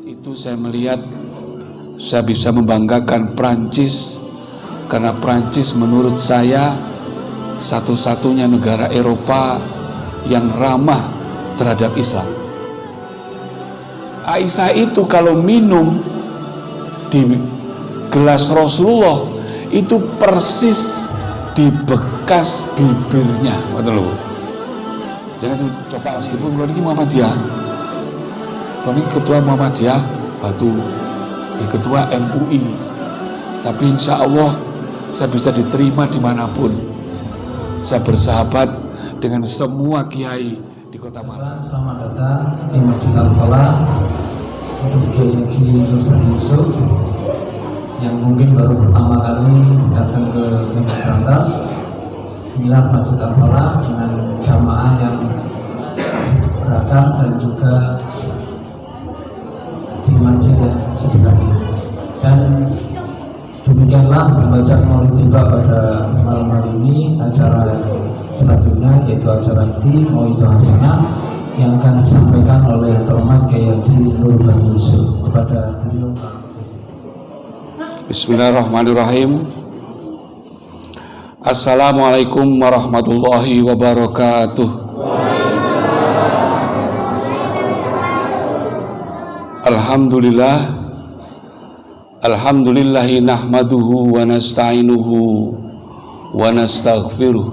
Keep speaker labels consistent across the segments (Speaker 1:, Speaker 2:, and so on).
Speaker 1: Saat itu saya melihat saya bisa membanggakan Prancis, karena Prancis menurut saya satu-satunya negara Eropa yang ramah terhadap Islam. Aisyah itu kalau minum di gelas Rasulullah itu persis di bekas bibirnya, betul loh. Jangan coba meskipun kalau ini Muhammadiyah, kalau ini ketua Muhammadiyah Batu, ketua MUI, tapi insya Allah saya bisa diterima dimanapun. Saya bersahabat dengan semua kiai di Kota Malang.
Speaker 2: Selamat datang di Masjid Al-Falah untuk Kiai Haji Sultan Yusuf yang mungkin baru pertama kali datang ke Medan Berantas. Inilah Masjid Al-Falah dengan jamaah yang beragam dan juga di masjid yang sebelahnya. Dan demikianlah membaca Maulid tiba pada malam hari ini. Acara selanjutnya yaitu acara inti Maulid Hasanah yang akan disampaikan oleh Terhormat Kiai Haji Nurban Yusuf. Kepada beliau.
Speaker 1: Bismillahirrahmanirrahim. Assalamualaikum warahmatullahi wabarakatuh. Alhamdulillahi nahmaduhu wa nasta'inuhu wa nastaghfiruh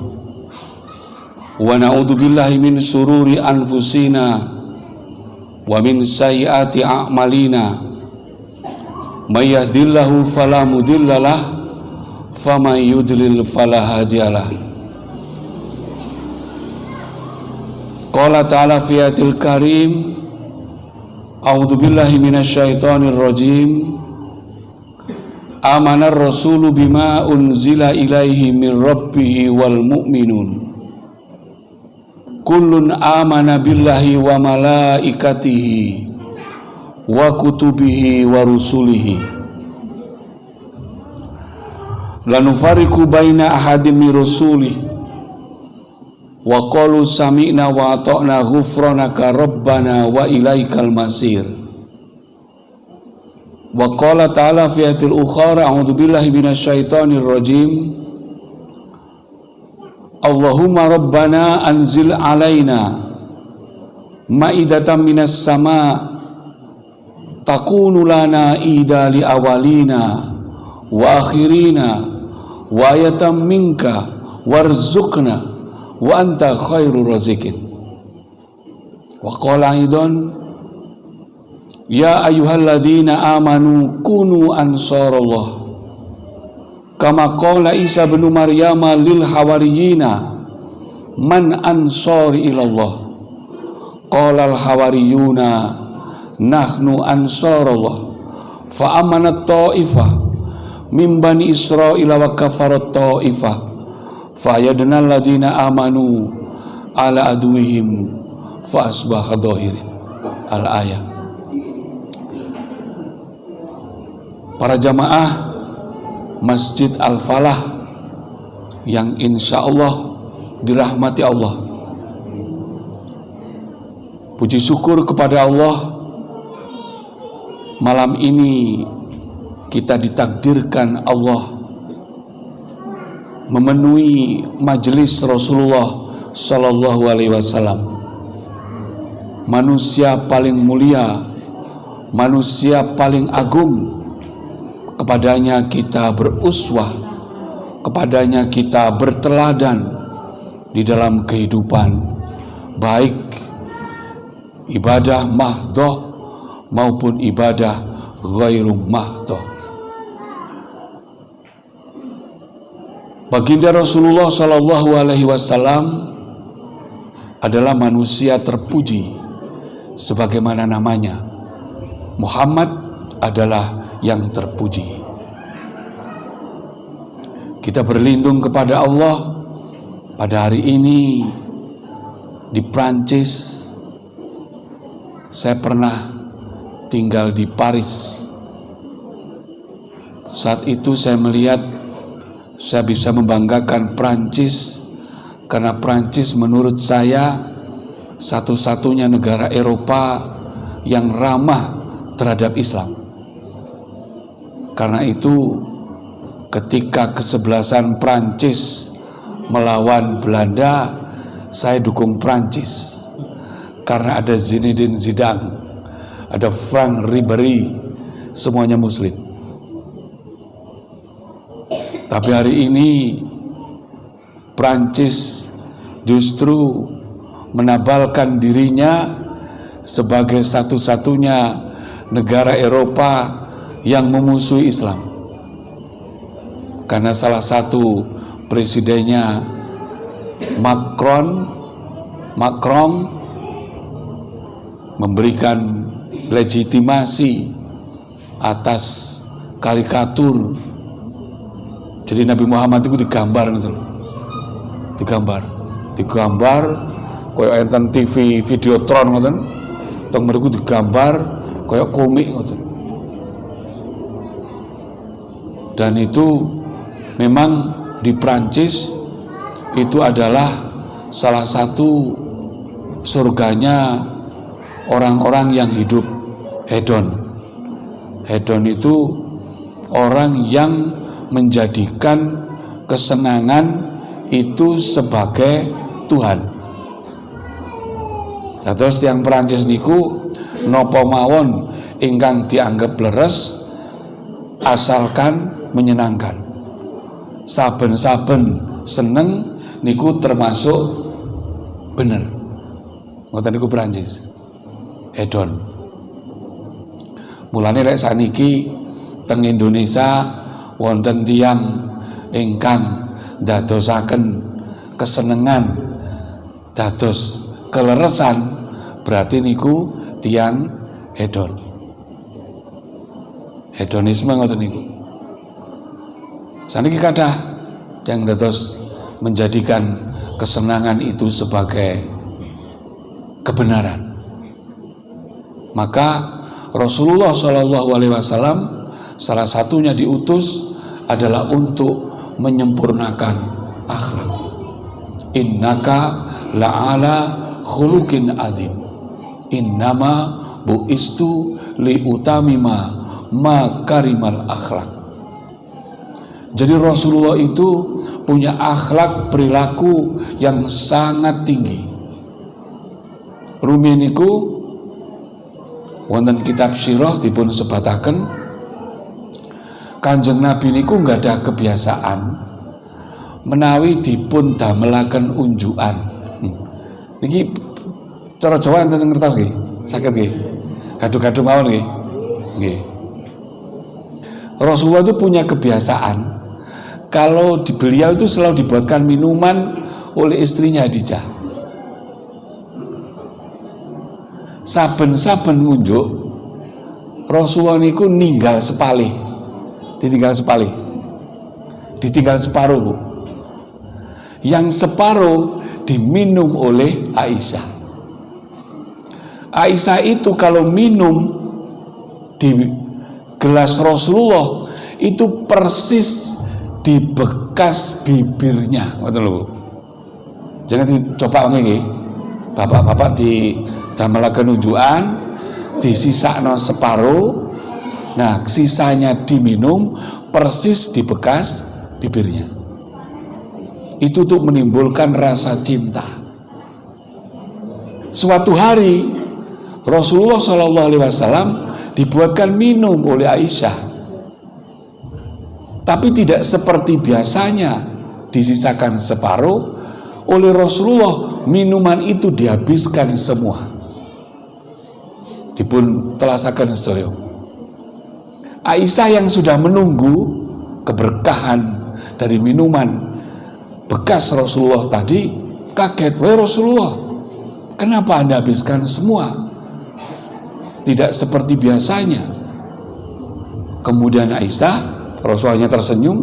Speaker 1: wa na'udzu billahi min sururi anfusina wa min sayyiati a'malina. May yahdihillahu fala mudhillalah wa may yudlil fala hadiyalah. Qala ta'ala fi ayatil karim, a'udzu billahi minasyaitonir rajim. Amanar rasulu bima unzila ilaihi min rabbih wal mu'minun kullun amana billahi wa malaikatihi wa kutubihi wa rusulihi la nufariqu baina ahadin min rusulihi wa qalu sami'na wa ata'na ghufranaka rabbana wa ilaikal masir. Wa qala ta'ala fi ayatil ukhra, a'udzu billahi minasyaitonir rajim. Allahumma rabbana anzil alaina ma'idatan minas sama' takunu lana ida li awalina wa akhirina wa ayatan minka warzuqna wa anta khairur raziqin. Wa qala aidan, ya ayyuhalladzina amanu kunu ansarallah kama qala Isa bin Maryam lil hawariyina man ansari ilallah qala al hawariyuna nahnu ansarallah fa amanat ta'ifah min bani Israila wa kafarat ta'ifah fa yadna alladzina amanu ala aduwihim fa asbaha dhahirin. Al ayat. Para jamaah Masjid Al-Falah yang insya Allah dirahmati Allah, puji syukur kepada Allah, malam ini kita ditakdirkan Allah memenuhi majelis Rasulullah Sallallahu Alaihi Wasallam, manusia paling mulia, manusia paling agung. Kepadanya kita beruswah, kepadanya kita berteladan di dalam kehidupan, baik ibadah mahdhah maupun ibadah ghairu mahdhah. Baginda Rasulullah Sallallahu Alaihi Wasallam adalah manusia terpuji, sebagaimana namanya. Muhammad adalah yang terpuji. Kita berlindung kepada Allah pada hari ini di Prancis. Saya pernah tinggal di Paris. Saat itu saya melihat saya bisa membanggakan Prancis, karena Prancis menurut saya satu-satunya negara Eropa yang ramah terhadap Islam. Karena itu ketika kesebelasan Prancis melawan Belanda, saya dukung Prancis karena ada Zinedine Zidane, ada Frank Ribéry, semuanya Muslim. Tapi hari ini Prancis justru menabalkan dirinya sebagai satu-satunya negara Eropa yang memusuhi Islam, karena salah satu presidennya Macron memberikan legitimasi atas karikatur. Jadi Nabi Muhammad itu digambar koyo enten TV Videotron ngoten, teng mriku digambar koyo komik ngoten. Dan itu memang di Prancis itu adalah salah satu surganya orang-orang yang hidup hedon. Hedon itu orang yang menjadikan kesenangan itu sebagai Tuhan. Nah, terus yang Prancis niku nopo mawon ingkang dianggap leres asalkan menyenangkan. Saben-saben seneng niku termasuk bener. Ngoten niku Prancis. Hedon. Mulane lek saniki teng Indonesia wonten tiyang ingkang dadosaken kesenengan dados keleresan, berarti niku tiyang hedon. Hedonisme ngoten niku. Saniki kathah yang dados menjadikan kesenangan itu sebagai kebenaran. Maka Rasulullah SAW salah satunya diutus adalah untuk menyempurnakan akhlak. Innaka la'ala khuluqin adzim. Innama bu'istu liutamima makarimal akhlak. Jadi Rasulullah itu punya akhlak perilaku yang sangat tinggi. Rumiyin niku wonten kitab sirah dipun sebataken Kanjeng Nabi niku nggak ada kebiasaan menawi dipun damelaken unjukan. Niki cara Jawa enten ngertos nggih? Saged nggih? Gaduh-gaduh mawon nggih. Nggih. Rasulullah itu punya kebiasaan kalau di beliau itu selalu dibuatkan minuman oleh istrinya Khadijah. Saben-saben ngunjuk Rasulullah niku ninggal sepalih. Ditinggal separuh, Bu. Yang separuh diminum oleh Aisyah. Aisyah itu kalau minum di gelas Rasulullah itu persis di bekas bibirnya. Ngoten lho, Bu. Jangan dicoba nggih. Bapak-bapak di damelaken unjukan disisakno separuh. Nah, sisanya diminum persis di bekas bibirnya. Itu untuk menimbulkan rasa cinta. Suatu hari Rasulullah SAW dibuatkan minum oleh Aisyah, tapi tidak seperti biasanya disisakan separuh. Oleh Rasulullah minuman itu dihabiskan semua. Dipun telasaken sedaya. Aisyah yang sudah menunggu keberkahan dari minuman bekas Rasulullah tadi kaget. Wahai Rasulullah, kenapa Anda habiskan semua? Tidak seperti biasanya. Kemudian Rasulullah tersenyum.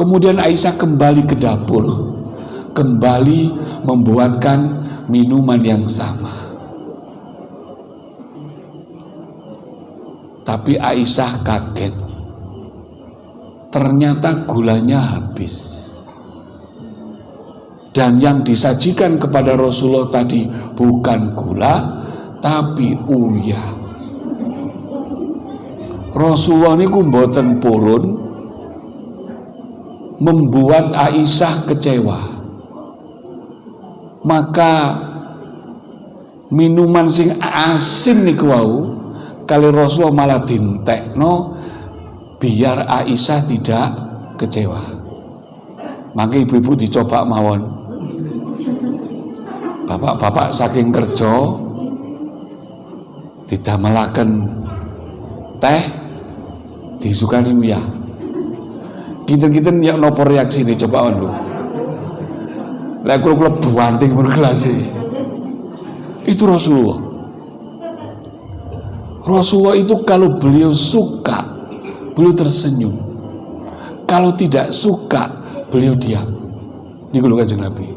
Speaker 1: Kemudian Aisyah kembali ke dapur, kembali membuatkan minuman yang sama. Tapi Aisyah kaget, ternyata gulanya habis. Dan yang disajikan kepada Rasulullah tadi bukan gula, tapi uyah. Rasulullah niku mboten purun membuat Aisyah kecewa. Maka minuman sing asin niku wau kali Rasulullah malah dintekno biar Aisyah tidak kecewa. Maka ibu-ibu dicoba mawon. Bapak-bapak saking kerja didamelaken teh disukani uyah. Kinten-kinten ya nopo reaksi nih coba mawon lho. Lah kula buanting mun kelas itu Rasulullah. Rasulullah itu kalau beliau suka, beliau tersenyum. Kalau tidak suka, beliau diam. Ini kalau Kanjeng Nabi.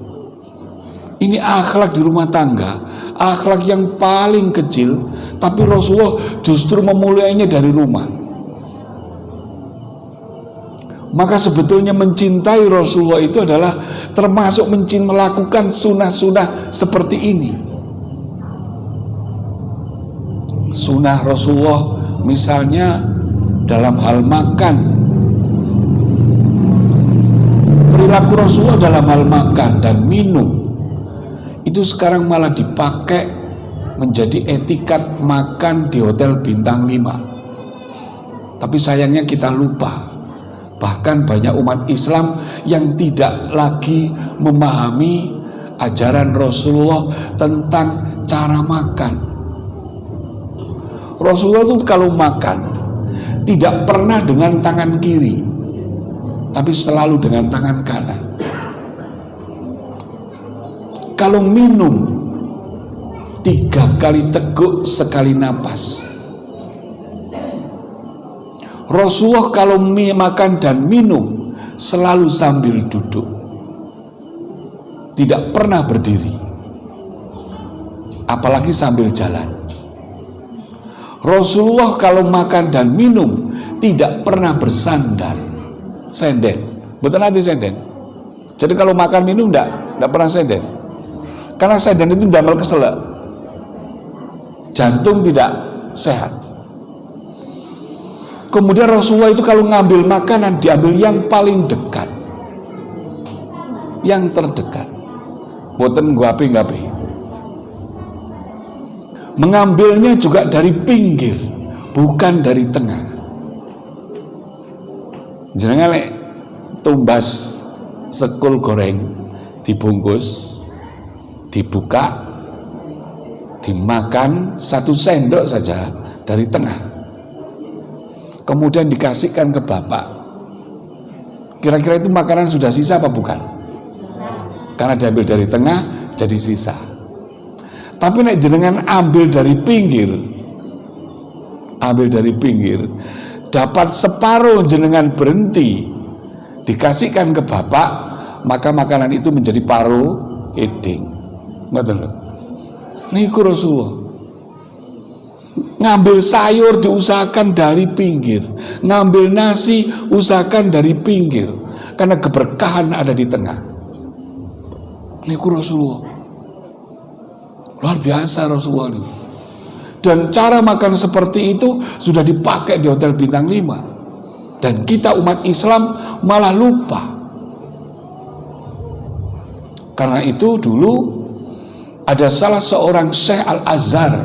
Speaker 1: Ini akhlak di rumah tangga, akhlak yang paling kecil, tapi Rasulullah justru memulainya dari rumah. Maka sebetulnya mencintai Rasulullah itu adalah termasuk melakukan sunnah-sunnah seperti ini. Sunnah Rasulullah misalnya dalam hal makan, perilaku Rasulullah dalam hal makan dan minum itu sekarang malah dipakai menjadi etikat makan di hotel bintang 5. Tapi sayangnya kita lupa, bahkan banyak umat Islam yang tidak lagi memahami ajaran Rasulullah tentang cara makan. Rasulullah itu kalau makan tidak pernah dengan tangan kiri, tapi selalu dengan tangan kanan. Kalau minum 3 kali teguk sekali napas. Rasulullah kalau makan dan minum selalu sambil duduk, tidak pernah berdiri, apalagi sambil jalan. Rasulullah kalau makan dan minum tidak pernah bersandar, senden, betul nanti senden. Jadi kalau makan minum tidak pernah senden, karena senden itu damel keselak, jantung tidak sehat. Kemudian Rasulullah itu kalau ngambil makanan diambil yang paling dekat, yang terdekat, boten ngapi-ngapi. Mengambilnya juga dari pinggir, bukan dari tengah. Jenengan lek tumbas sekul goreng dibungkus, dibuka, dimakan 1 sendok saja dari tengah, kemudian dikasihkan ke bapak. Kira-kira itu makanan sudah sisa apa bukan? Karena diambil dari tengah jadi sisa. Tapi nek jenengan ambil dari pinggir, dapat separuh jenengan berhenti, dikasihkan ke bapak, maka makanan itu menjadi paruh eding. Betul? Niku Rasulullah. Ngambil sayur diusahakan dari pinggir, ngambil nasi usahakan dari pinggir, karena keberkahan ada di tengah. Niku Rasulullah. Luar biasa Rasulullah ini. Dan cara makan seperti itu sudah dipakai di hotel bintang 5. Dan kita umat Islam malah lupa. Karena itu dulu ada salah seorang Syekh Al-Azhar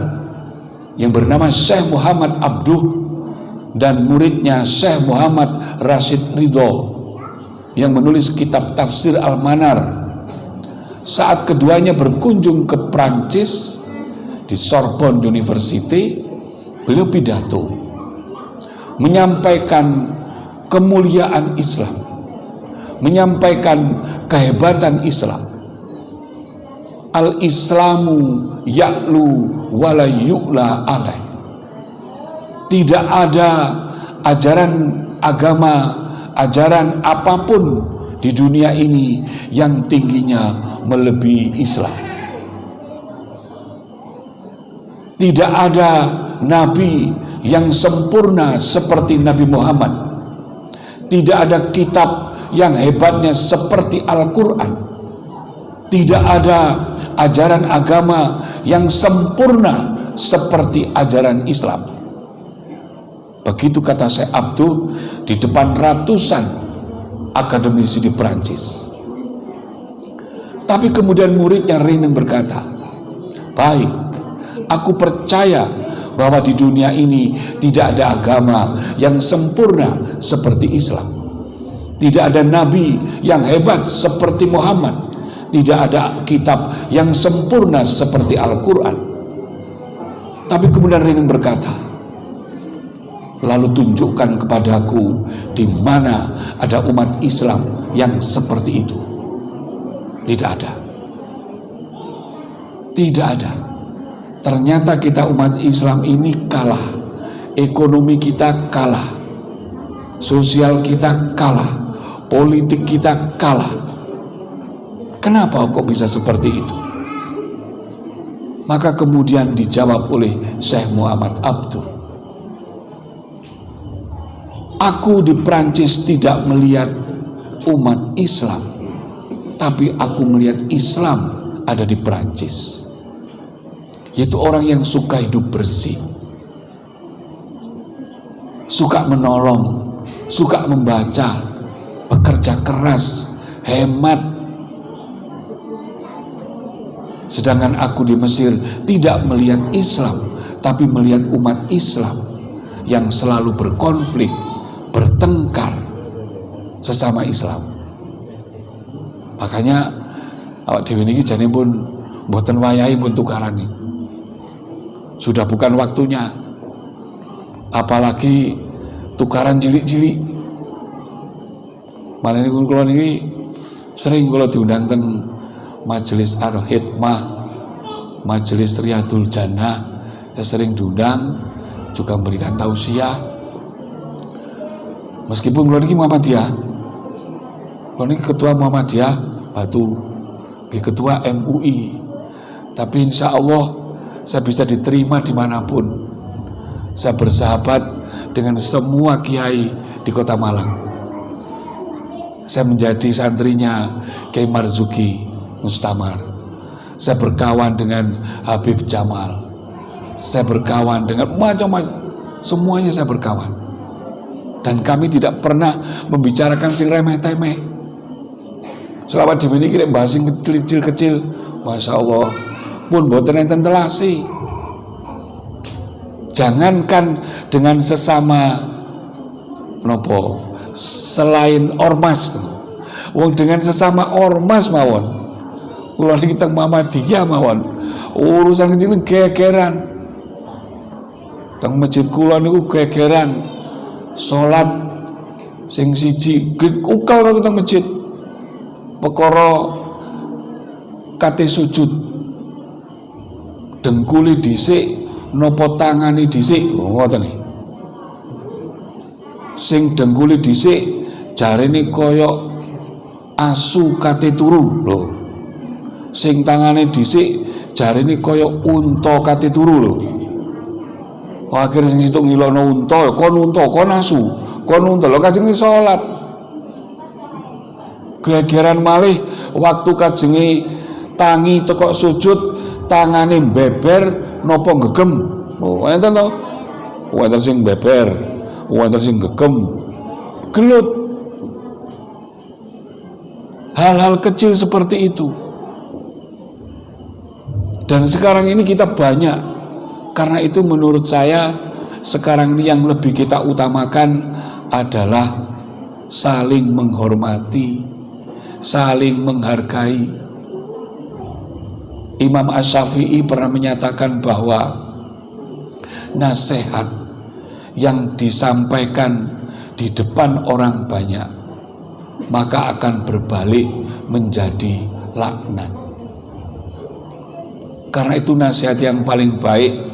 Speaker 1: yang bernama Syekh Muhammad Abduh dan muridnya Syekh Muhammad Rashid Ridho yang menulis kitab Tafsir Al-Manar. Saat keduanya berkunjung ke Prancis di Sorbonne University, beliau pidato menyampaikan kemuliaan Islam, menyampaikan kehebatan Islam. Al-Islamu ya'lu wala yu'la alaih. Tidak ada ajaran agama, ajaran apapun di dunia ini yang tingginya melebihi Islam. Tidak ada nabi yang sempurna seperti Nabi Muhammad. Tidak ada kitab yang hebatnya seperti Al-Quran. Tidak ada ajaran agama yang sempurna seperti ajaran Islam. Begitu kata Syekh Abdul di depan ratusan akademisi di Perancis. Tapi kemudian muridnya Reneng berkata, baik, aku percaya bahwa di dunia ini tidak ada agama yang sempurna seperti Islam. Tidak ada nabi yang hebat seperti Muhammad. Tidak ada kitab yang sempurna seperti Al-Quran. Tapi kemudian Reneng berkata, lalu tunjukkan kepadaku di mana ada umat Islam yang seperti itu. Tidak ada. Tidak ada. Ternyata kita umat Islam ini kalah. Ekonomi kita kalah. Sosial kita kalah. Politik kita kalah. Kenapa kok bisa seperti itu? Maka kemudian dijawab oleh Syekh Muhammad Abdul. Aku di Prancis tidak melihat umat Islam, tapi aku melihat Islam ada di Prancis, yaitu orang yang suka hidup bersih, suka menolong, suka membaca, bekerja keras, hemat. Sedangkan aku di Mesir tidak melihat Islam, tapi melihat umat Islam yang selalu berkonflik, bertengkar sesama Islam. Makanya awak dhewe niki jane pun mboten wayahe pun tukaran nih. Sudah bukan waktunya. Apalagi tukaran cilik-cilik. Malah niku kula niki sering kula diundang teng Majelis Al-Hikmah, Majelis Riyadul Jannah, saya sering diundang juga memberikan tausiah. Meskipun kula niki Muhammadiyah, kula niki ketua Muhammadiyah Batu, ketua MUI, tapi insya Allah saya bisa diterima dimanapun. Saya bersahabat dengan semua kiai di Kota Malang. Saya menjadi santrinya Kiai Marzuki Mustamar. Saya berkawan dengan Habib Jamal. Saya berkawan dengan macam-macam, semuanya saya berkawan. Dan kami tidak pernah membicarakan sing remeh-temeh. Selawat dimini kira bahas sing kecil-kecil, Masya Allah, pun boten enten telasi. Jangankan dengan sesama nopo, selain ormas, wong dengan sesama ormas mawon. Kula niki teng Muhammadiyah mawon, urusan kecil gegeran. Teng masjid kula niku gegeran. Salat sing siji ukal karo teng masjid. Perkara kate sujud. Dengkuli dhisik napa tangane dhisik, ngoten iki. Sing dengkuli dhisik jarene kaya asu kate turu lho. Sing tangane dhisik jarene kaya unta kate turu lho. Akhire sing situ ngilono unta, kon asu, kon unta lho kajenge salat. Gegeran malih waktu kajenge tangi teko sujud, tangane beber napa gegem. Oh, enten to. Wonten sing beber, wonten sing gegem. Gelut. Hal-hal kecil seperti itu. Dan sekarang ini kita banyak. Karena itu menurut saya sekarang ini yang lebih kita utamakan adalah saling menghormati, saling menghargai. Imam Asy-Syafi'i pernah menyatakan bahwa nasihat yang disampaikan di depan orang banyak maka akan berbalik menjadi laknat. Karena itu nasihat yang paling baik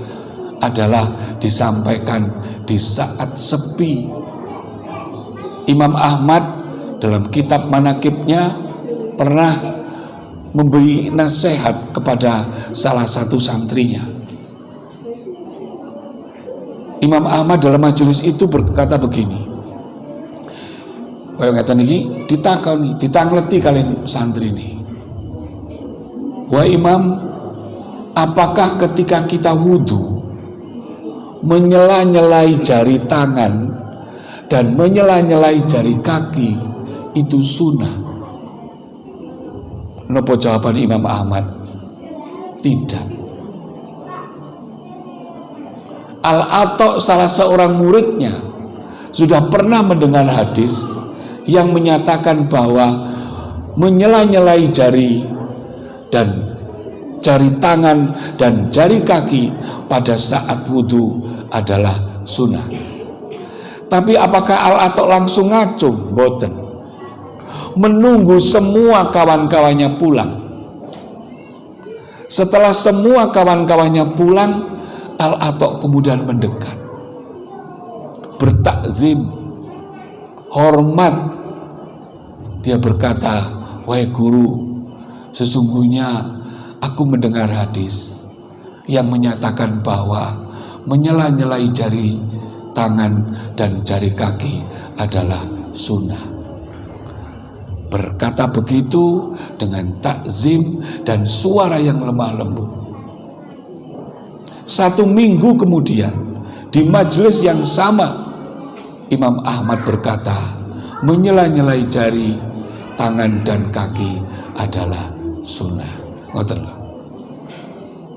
Speaker 1: adalah disampaikan di saat sepi. Imam Ahmad dalam kitab manakibnya pernah memberi nasihat kepada salah satu santrinya. Imam Ahmad dalam majelis itu berkata begini, kaya ngeten iki ditakoni, ditangleti kalian santri ini. Wah Imam, apakah ketika kita wudu menyela-nyelai jari tangan dan menyela-nyelai jari kaki itu sunnah? Nopo jawaban Imam Ahmad? Tidak. Al-Atha, salah seorang muridnya, sudah pernah mendengar hadis yang menyatakan bahwa menyela-nyelai jari dan jari tangan dan jari kaki pada saat wudhu adalah sunnah. Tapi apakah Al-Atha langsung ngacung? Boten. Menunggu semua kawan-kawannya pulang. Setelah semua kawan-kawannya pulang, Al-Atha kemudian mendekat, bertakzim, hormat. Dia berkata, wahai guru, sesungguhnya aku mendengar hadis yang menyatakan bahwa menyela-nyelai jari tangan dan jari kaki adalah sunnah. Berkata begitu dengan takzim dan suara yang lemah lembut. 1 minggu kemudian, di majelis yang sama, Imam Ahmad berkata, menyela-nyelai jari tangan dan kaki adalah sunnah. Ngoten.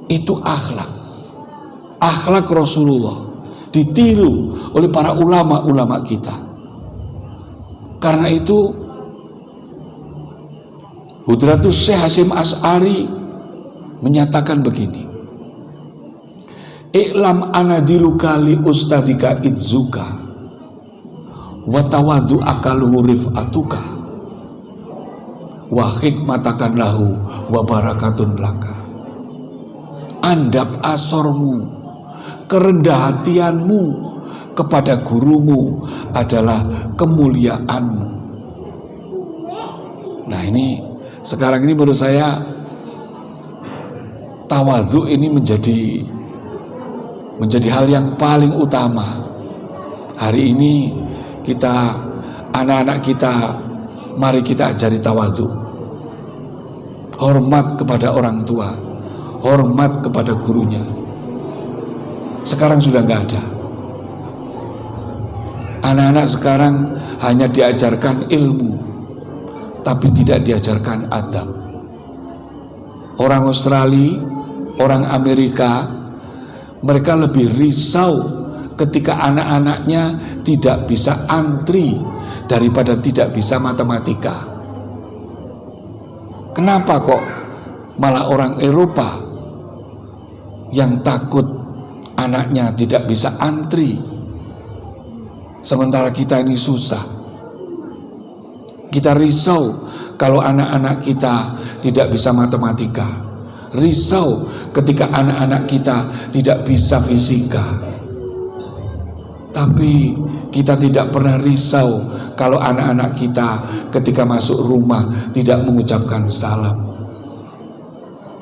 Speaker 1: Itu akhlak Rasulullah, ditiru oleh para ulama-ulama kita. Karena itu Hudratus Syekh Hasyim Asy'ari menyatakan begini, I'lam anadiluka li ustadika idzuka wa tawaddu akaluhu rif'atuka wa khidmatakan lahu wa barakatun laka. Andap asormu, kerendah hatianmu kepada gurumu adalah kemuliaanmu. Nah, ini sekarang ini menurut saya tawadhu ini menjadi hal yang paling utama. Hari ini kita, anak-anak kita, mari kita ajari tawadhu. Hormat kepada orang tua, hormat kepada gurunya. Sekarang sudah nggak ada. Anak-anak sekarang hanya diajarkan ilmu, tapi tidak diajarkan adab. Orang Australia, orang Amerika, mereka lebih risau ketika anak-anaknya tidak bisa antri daripada tidak bisa matematika. Kenapa kok malah orang Eropa yang takut anaknya tidak bisa antri, sementara kita ini susah? Kita risau kalau anak-anak kita tidak bisa matematika, risau ketika anak-anak kita tidak bisa fisika. Tapi kita tidak pernah risau kalau anak-anak kita ketika masuk rumah tidak mengucapkan salam.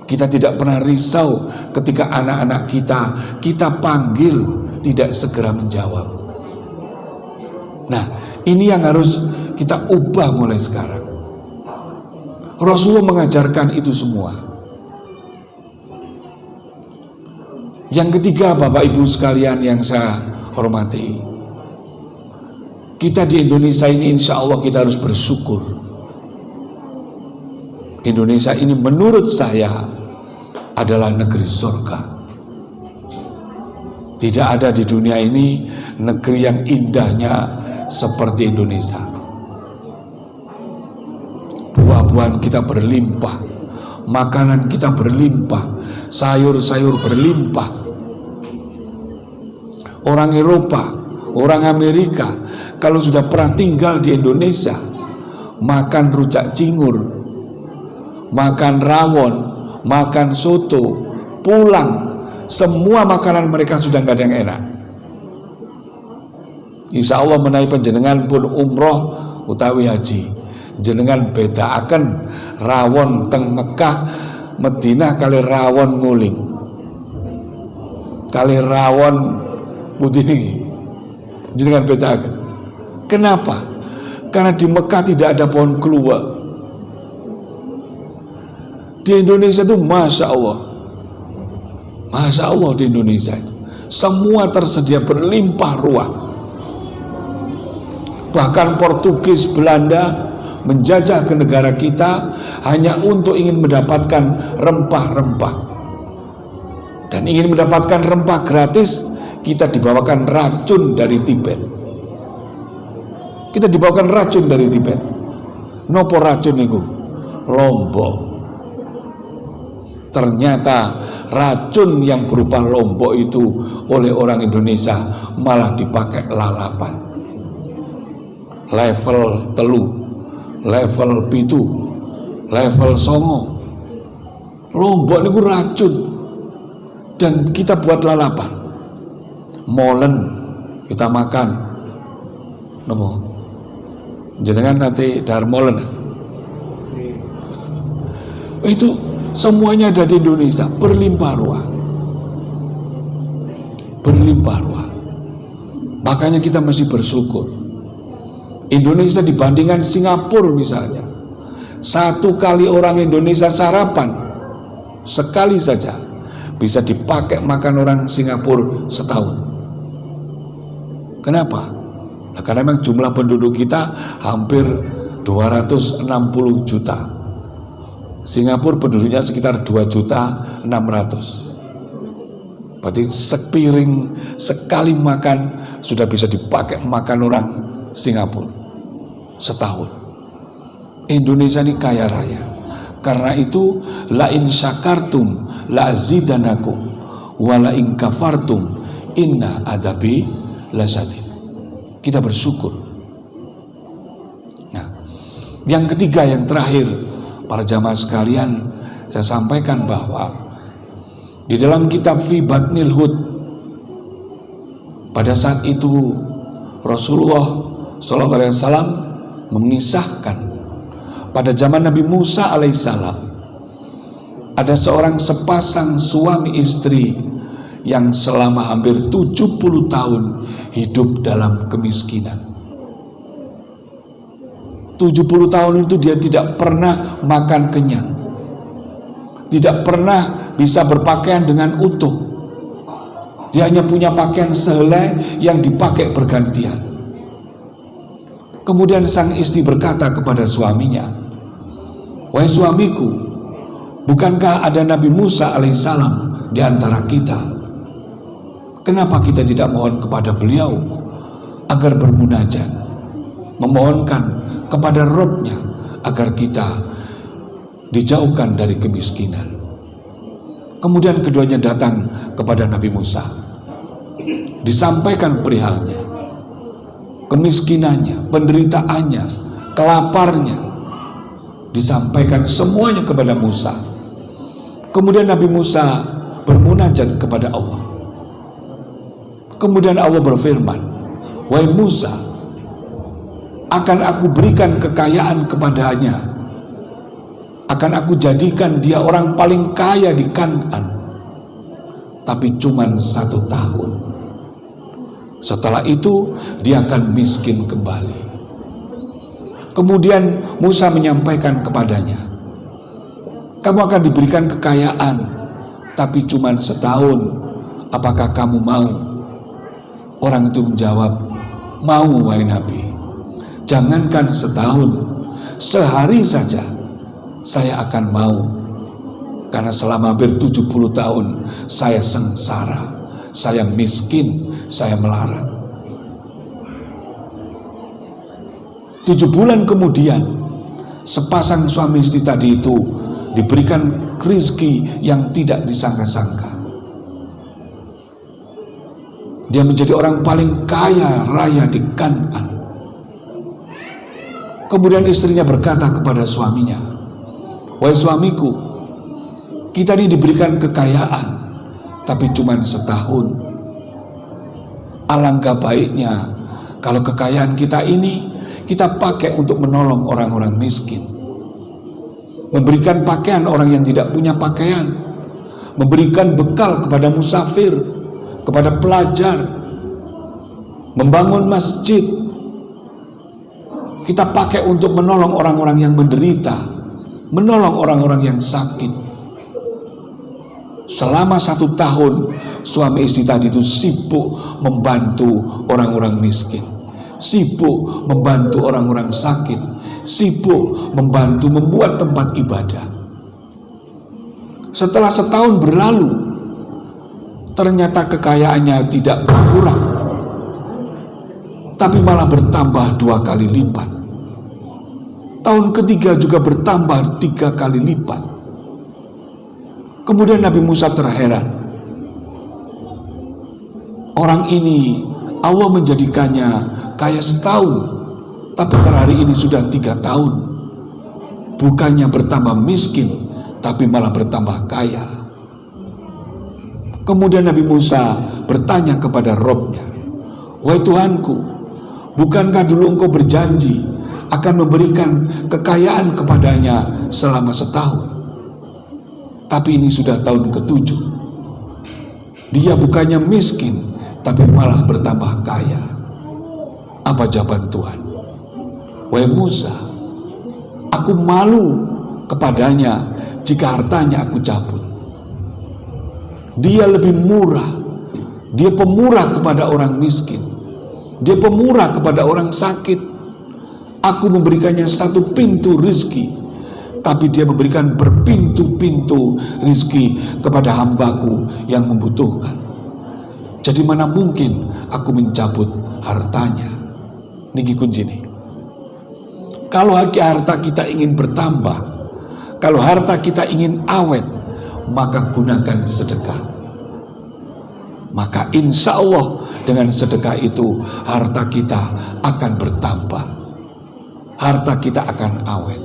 Speaker 1: Kita tidak pernah risau ketika anak-anak kita panggil tidak segera menjawab. Nah, ini yang harus kita ubah mulai sekarang. Rasulullah mengajarkan itu semua. Yang ketiga, Bapak Ibu sekalian yang saya hormati, kita di Indonesia ini insya Allah kita harus bersyukur. Indonesia ini menurut saya adalah negeri surga. Tidak ada di dunia ini negeri yang indahnya seperti Indonesia. Buah-buahan kita berlimpah, makanan kita berlimpah, sayur-sayur berlimpah. Orang Eropa, orang Amerika, kalau sudah pernah tinggal di Indonesia, makan rujak cingur, makan rawon, makan soto, pulang, semua makanan mereka sudah nggak ada yang enak. Insya Allah menawi panjenengan pun umroh utawi haji, jenengan bedaaken rawon teng Mekah Madinah kali rawon nguling, kali rawon putih ini, jenengan bedaaken. Kenapa? Karena di Mekah tidak ada pohon keluak. Di Indonesia itu Masya Allah di Indonesia itu semua tersedia berlimpah ruah. Bahkan Portugis, Belanda menjajah ke negara kita hanya untuk ingin mendapatkan rempah-rempah. Dan ingin mendapatkan rempah gratis, kita dibawakan racun dari Tibet. Kita dibawakan racun dari Tibet. Nopo racun itu? Lombok. Ternyata racun yang berupa lombok itu oleh orang Indonesia malah dipakai lalapan. Level telu, level pitu, level songo. Lombok itu racun dan kita buat lalapan. Molen kita makan. Nemu jenengan nanti dar molen. Itu semuanya ada di Indonesia, berlimpah ruah. Berlimpah ruah. Makanya kita mesti bersyukur. Indonesia dibandingkan Singapura misalnya, satu kali orang Indonesia sarapan sekali saja bisa dipakai makan orang Singapura setahun. Kenapa? Nah, karena memang jumlah penduduk kita hampir 260 juta. Singapura penduduknya sekitar 2.600.000. Berarti sepiring sekali makan sudah bisa dipakai makan orang Singapura setahun. Indonesia ini kaya raya. Karena itu la in syakartum la azidanakum wa la in kafartum inna adabi lasyadid. Kita bersyukur. Nah, yang ketiga, yang terakhir, para jamaah sekalian, saya sampaikan bahwa di dalam kitab Fi Batnil Hud, pada saat itu Rasulullah SAW mengisahkan pada zaman Nabi Musa alaihissalam ada seorang sepasang suami istri yang selama hampir 70 tahun hidup dalam kemiskinan. 70 tahun itu dia tidak pernah makan kenyang, tidak pernah bisa berpakaian dengan utuh. Dia hanya punya pakaian sehelai yang dipakai bergantian. Kemudian sang istri berkata kepada suaminya, "Wahai suamiku, bukankah ada Nabi Musa alaihissalam di antara kita? Kenapa kita tidak mohon kepada beliau agar bermunajat, memohonkan kepada Rabb-Nya agar kita dijauhkan dari kemiskinan?" Kemudian keduanya datang kepada Nabi Musa, disampaikan perihalnya, kemiskinannya, penderitaannya, kelaparnya, disampaikan semuanya kepada Musa. Kemudian Nabi Musa bermunajat kepada Allah. Kemudian Allah berfirman, "Wahai Musa, akan aku berikan kekayaan kepadanya, akan aku jadikan dia orang paling kaya di Kan'an, tapi cuman 1 tahun. Setelah itu dia akan miskin kembali." Kemudian Musa menyampaikan kepadanya, "Kamu akan diberikan kekayaan, tapi cuman 1 tahun. Apakah kamu mau?" Orang itu menjawab, "Mau wahai Nabi. Jangankan 1 tahun, sehari saja saya akan mau. Karena selama hampir 70 tahun saya sengsara, saya miskin, saya melarat." 7 bulan kemudian, sepasang suami istri tadi itu diberikan rezeki yang tidak disangka-sangka. Dia menjadi orang paling kaya raya di Kan'an. Kemudian istrinya berkata kepada suaminya, "Wahai suamiku, kita ini diberikan kekayaan, tapi cuma 1 tahun. Alangkah baiknya kalau kekayaan kita ini kita pakai untuk menolong orang-orang miskin, memberikan pakaian orang yang tidak punya pakaian, memberikan bekal kepada musafir, kepada pelajar, membangun masjid. Kita pakai untuk menolong orang-orang yang menderita, menolong orang-orang yang sakit." Selama 1 tahun suami istri tadi itu sibuk membantu orang-orang miskin, sibuk membantu orang-orang sakit, sibuk membantu membuat tempat ibadah. Setelah setahun berlalu, ternyata kekayaannya tidak berkurang, tapi malah bertambah 2 kali lipat. Tahun ketiga juga bertambah 3 kali lipat. Kemudian Nabi Musa terheran. Orang ini Allah menjadikannya kaya setahun, tapi hari ini sudah 3 tahun. Bukannya bertambah miskin, tapi malah bertambah kaya. Kemudian Nabi Musa bertanya kepada Robnya, "Wahai Tuhanku, bukankah dulu engkau berjanji akan memberikan kekayaan kepadanya selama setahun? Tapi ini sudah tahun ke-7. Dia bukannya miskin, tapi malah bertambah kaya." Apa jawaban Tuhan? "Wahai Musa, aku malu kepadanya jika hartanya aku cabut. Dia lebih murah, dia pemurah kepada orang miskin, dia pemurah kepada orang sakit. Aku memberikannya 1 pintu rizki, tapi dia memberikan berpintu-pintu rizki kepada hambaku yang membutuhkan. Jadi mana mungkin aku mencabut hartanya." Niki kunci nih. Kalau harta kita ingin bertambah, kalau harta kita ingin awet, maka gunakan sedekah. Maka insya Allah dengan sedekah itu harta kita akan bertambah, harta kita akan awet.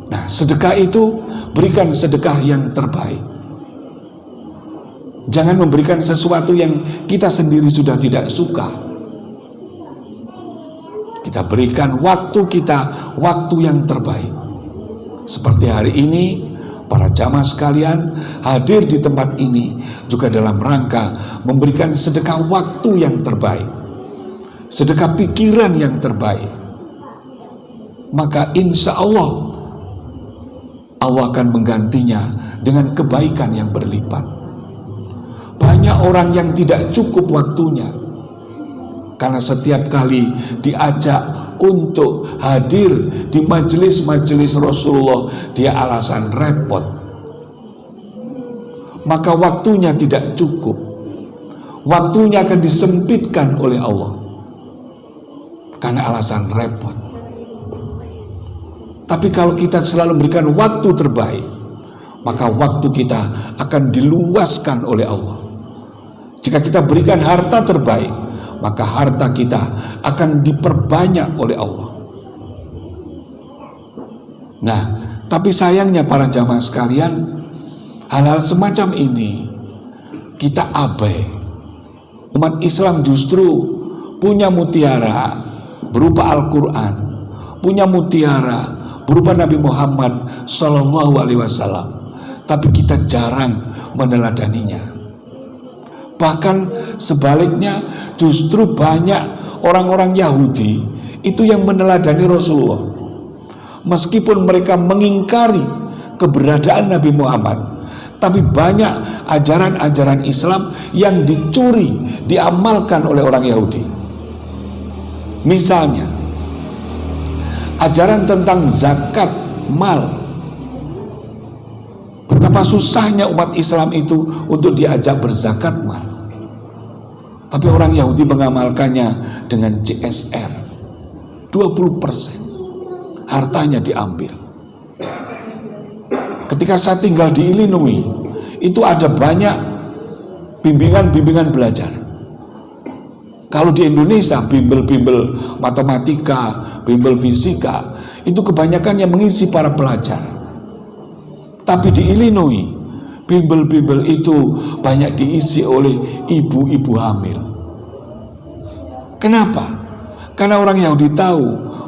Speaker 1: Nah, sedekah itu berikan sedekah yang terbaik. Jangan memberikan sesuatu yang kita sendiri sudah tidak suka. Kita berikan waktu kita, waktu yang terbaik. Seperti hari ini, para jamaah sekalian hadir di tempat ini juga dalam rangka memberikan sedekah waktu yang terbaik, sedekah pikiran yang terbaik. Maka insya Allah Allah akan menggantinya dengan kebaikan yang berlipat. Banyak orang yang tidak cukup waktunya, karena setiap kali diajak untuk hadir di majelis-majelis Rasulullah, dia alasan repot. Maka waktunya tidak cukup, waktunya akan disempitkan oleh Allah karena alasan repot. Tapi kalau kita selalu memberikan waktu terbaik, maka waktu kita akan diluaskan oleh Allah. Jika kita berikan harta terbaik, maka harta kita akan diperbanyak oleh Allah. Nah, tapi sayangnya para jamaah sekalian, hal-hal semacam ini kita abai. Umat Islam justru punya mutiara berupa Al-Quran, punya mutiara berupa Nabi Muhammad SAW, tapi kita jarang meneladaninya. Bahkan sebaliknya, justru banyak orang-orang Yahudi itu yang meneladani Rasulullah. Meskipun mereka mengingkari keberadaan Nabi Muhammad, tapi banyak ajaran-ajaran Islam yang dicuri, diamalkan oleh orang Yahudi. Misalnya, ajaran tentang zakat mal. Betapa susahnya umat Islam itu untuk diajak berzakat mal. Tapi orang Yahudi mengamalkannya dengan CSR 20%, hartanya diambil. Ketika saya tinggal di Illinois, itu ada banyak bimbingan-bimbingan belajar. Kalau di Indonesia, bimbel-bimbel matematika, bimbel fisika, itu kebanyakan yang mengisi para pelajar. Tapi di Illinois, bimbel-bimbel itu banyak diisi oleh ibu-ibu hamil. Kenapa? Karena orang Yahudi tahu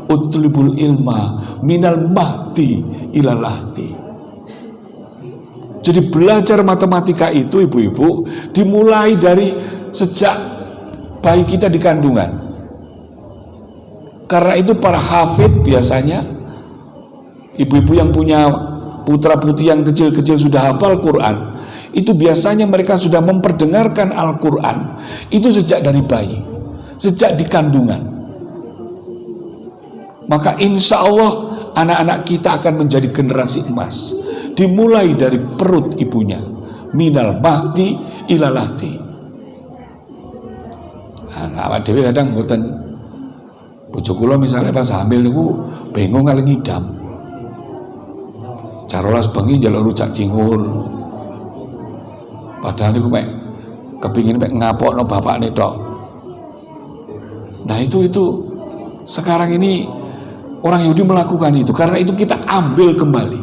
Speaker 1: utlubul ilma minal mahdi ilal lahdi. Jadi belajar matematika itu ibu-ibu dimulai dari sejak bayi kita di kandungan. Karena itu para hafid biasanya, ibu-ibu yang punya putra putri yang kecil-kecil sudah hafal Quran, itu biasanya mereka sudah memperdengarkan Al-Quran itu sejak dari bayi, sejak di kandungan. Maka insya Allah anak-anak kita akan menjadi generasi emas, dimulai dari perut ibunya, minal mahdi ilal lahdi. Nah, awak dhewe kadang mboten, bojo kula misalnya pas hamil niku bingung kali ngidam. Carolas bengi njaluk rujak cingur. Padahal niku mek kepingin mek ngapokno bapakne tok. Nah itu sekarang ini orang Yahudi melakukan itu, karena itu kita ambil kembali.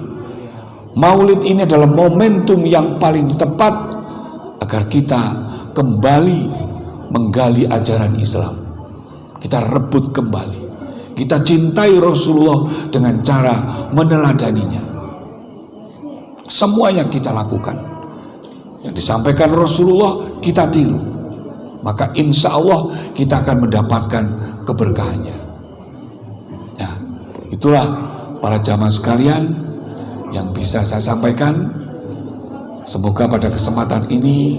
Speaker 1: Maulid ini adalah momentum yang paling tepat agar kita kembali menggali ajaran Islam. Kita rebut kembali, kita cintai Rasulullah dengan cara meneladaninya. Semuanya kita lakukan, yang disampaikan Rasulullah kita tiru, maka insya Allah kita akan mendapatkan keberkahannya. Nah, itulah para jamaah sekalian yang bisa saya sampaikan. Semoga pada kesempatan ini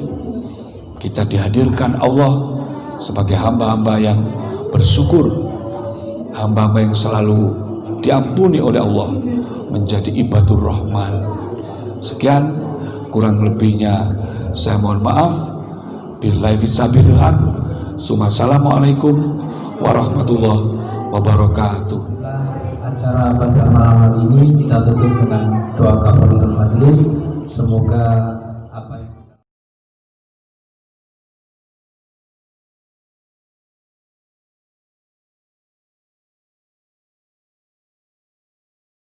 Speaker 1: kita dihadirkan Allah sebagai hamba-hamba yang bersyukur, hamba-hamba yang selalu diampuni oleh Allah, menjadi ibadur rahman. Sekian, kurang lebihnya saya mohon maaf. Billahi fisabilil haq. Assalamualaikum warahmatullahi wabarakatuh.
Speaker 2: Acara pada malam hari ini kita tutup dengan doa kafaratul majelis. Semoga